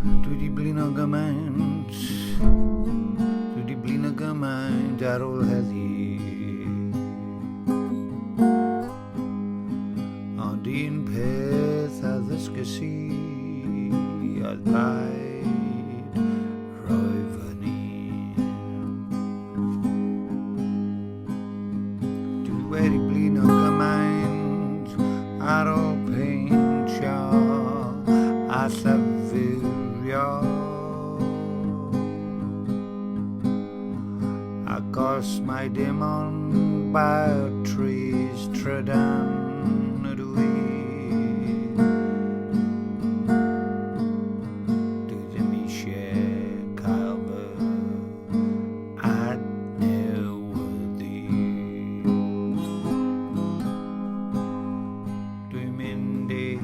Dwi di blino gymaint, dwi di blino gymaint ar ôl heddi. Ond un peth a ddysgus i oedd paid rhoi fyny. Dwi wedi blino gymaint ar ôl peintio a llyfurio, ac os mai dim ond batteries trydan ydw i, dwi ddim eisiau cael fy adnewyddu. Dwi'n mynd i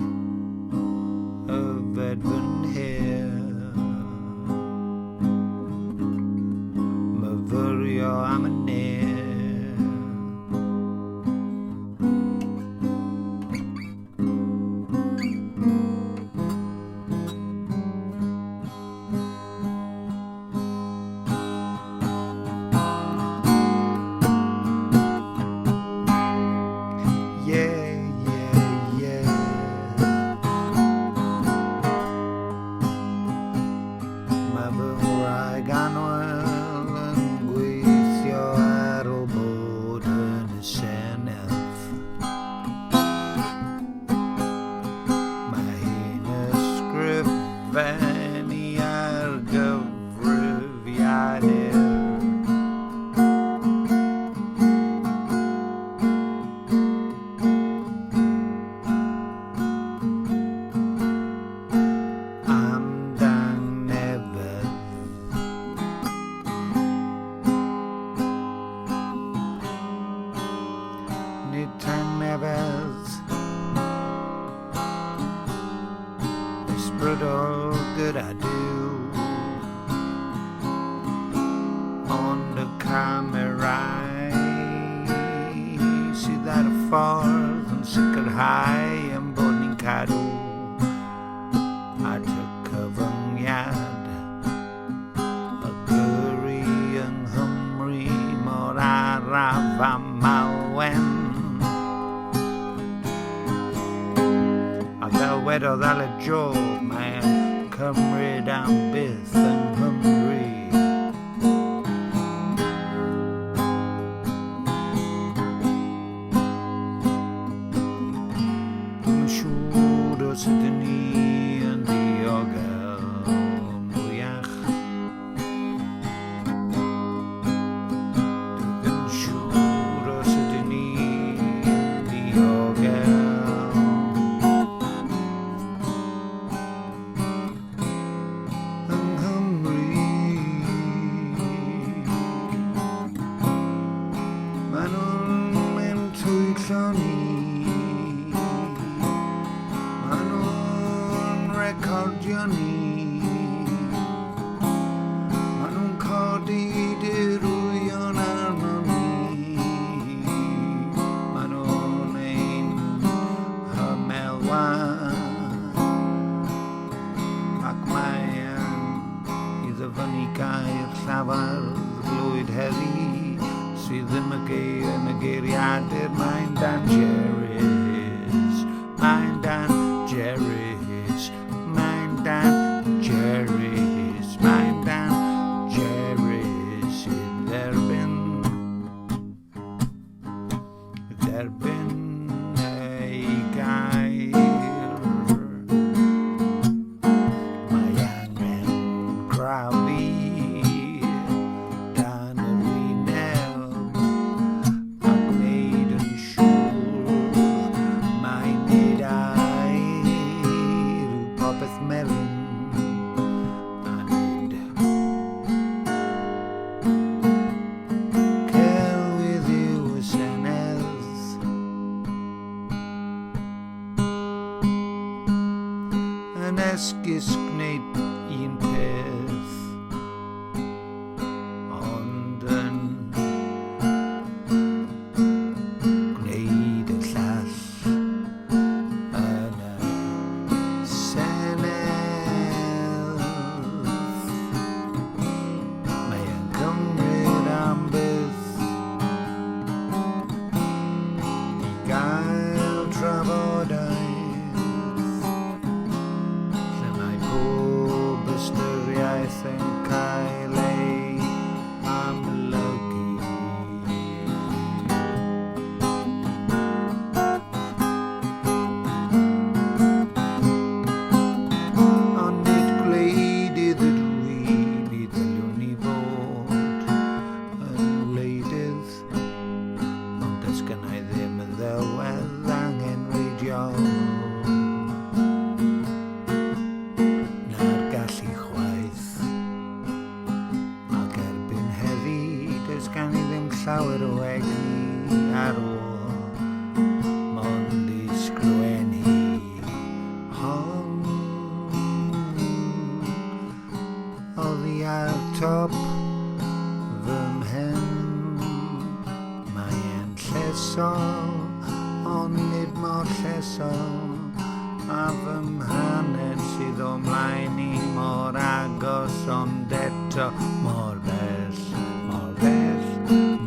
yfed fy nher, myfyrio am y ner. Mae fy ngwraig annwyl yn gweithio ar ôl bod yn y Senedd. Mae hi'n ysgrifennu ar gyfrifiadur. Nid tangnefedd ysbrydol gyda Duw, ond y camerau sydd ar y ffordd yn sicrhau yn bod ni'n cadw at y cyfyngiad y gyrru yng Nghymru mor araf a malwen. A fel wedodd Aled Job, mae'n cymryd am byth yng Nghymru. Dwi'n yn siŵr os ydyn ni yn ddiogel mwyach. Dwi ddim yn siŵr os ydyn ni yn ddiogel yng Nghymru. Maen nhw'n mynd twyllo ni, maen nhw'n recordio ni, maen nhw'n codi dirwyon arno ni, maen nhw'n ein hymelwan, ac mae i ddyfynnu gair llafar glwyd heddi sydd ddim yn y geiriadur. Mae'n dangerous, mae'n dangerous, mae'n dangerous, mae'n dangerous i dderbyn ei gair. Mae angen crafu dan y wyneb a gwneud yn siŵr mae nid air yw popeth melyn a nid celwydd yw y Senedd. Yn esgus gwneud un peth, ond yn gwneud y llall yn y Senedd. byth yn cael ei amlygu. Ond nid gwleidydd y dwi'n i ddiliwn ni fod yn wleidydd, ond ys gynnau ddim y ddywedd angenreidiol na'r gallu chwaith. Ac erbyn heddi does gan i ddim llawer o egni ar ôl mond i sgrifennu hon oddi ar top fy mhen. Mae'n llesol ond nid mor llesol, a fy mhaner sydd o mlaen i mor agos ond eto mor bell, mor bell,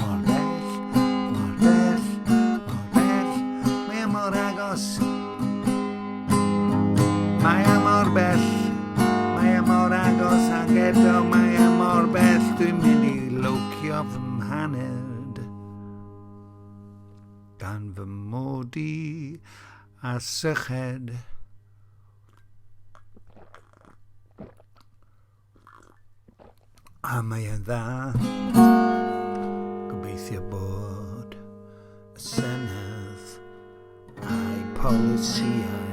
mor bell, mor bell, mor bell. Mae mor agos, mae mor bell, mae mor agos ac eto mae mor bell. Dwi'n mynd i lwcio fy mhaned gan fy mod i a syched. A mae yn dda, gobeithio bod y Senedd a'i polisïau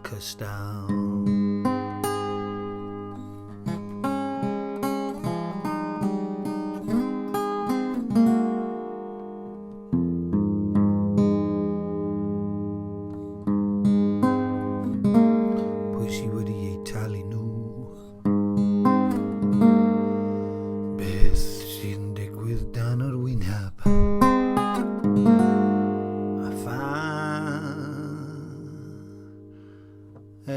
cystal pwy sydd wedi eu talu nhw, beth sy'n digwydd dan yr wyneb, a pha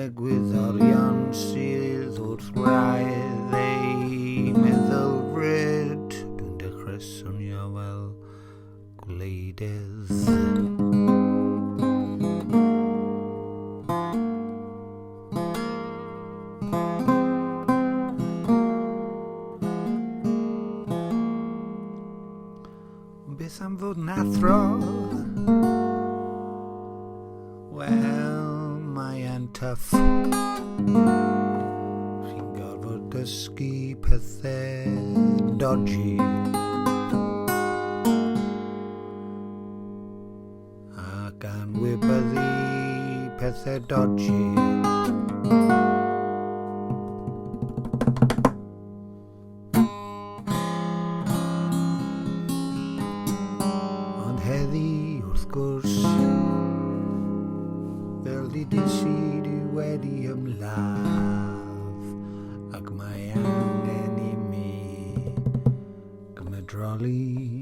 egwyddorion sydd wrth wraidd ei meddylfryd. Dwi'n dechrau swnio fel gwleidydd. Beth am fod yn athro? Wel, mae'n tough. Chi'n gorfod dysgu pethau dodgy, ac anwybyddu pethau dodgy. Heddi wrth gwrs, fel dudais i dwi wedi ymladd, ac mae angen i mi gymydroli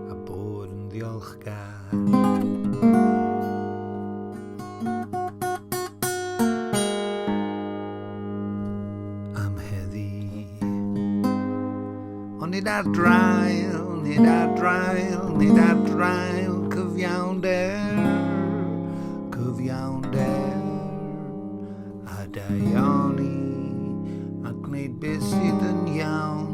a bod yn ddiolchgar. Am heddi, ond nid ar drail, nid ar drail, nid ar drail cyfiawnder, cyfiawnder a daioni, a gwneud beth sydd yn iawn,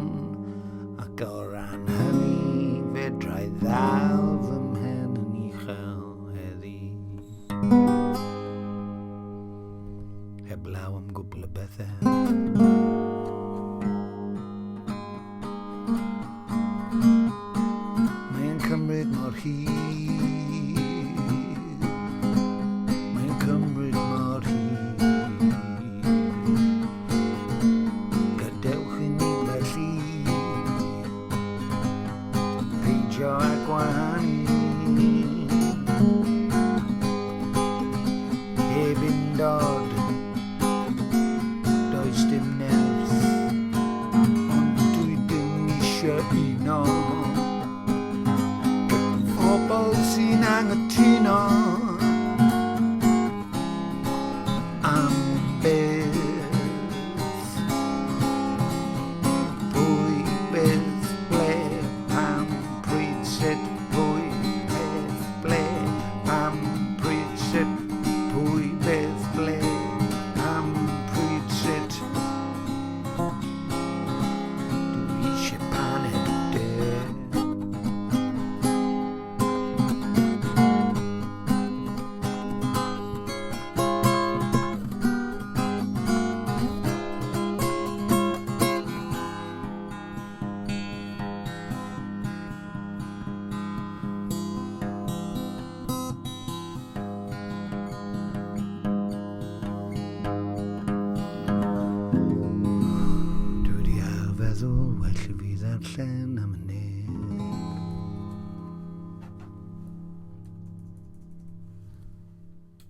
ac o ran hynny fedrai ddal fy mhen yn uchel heddi, heblaw am gwbl o bethau. Mae'n cymryd mor hir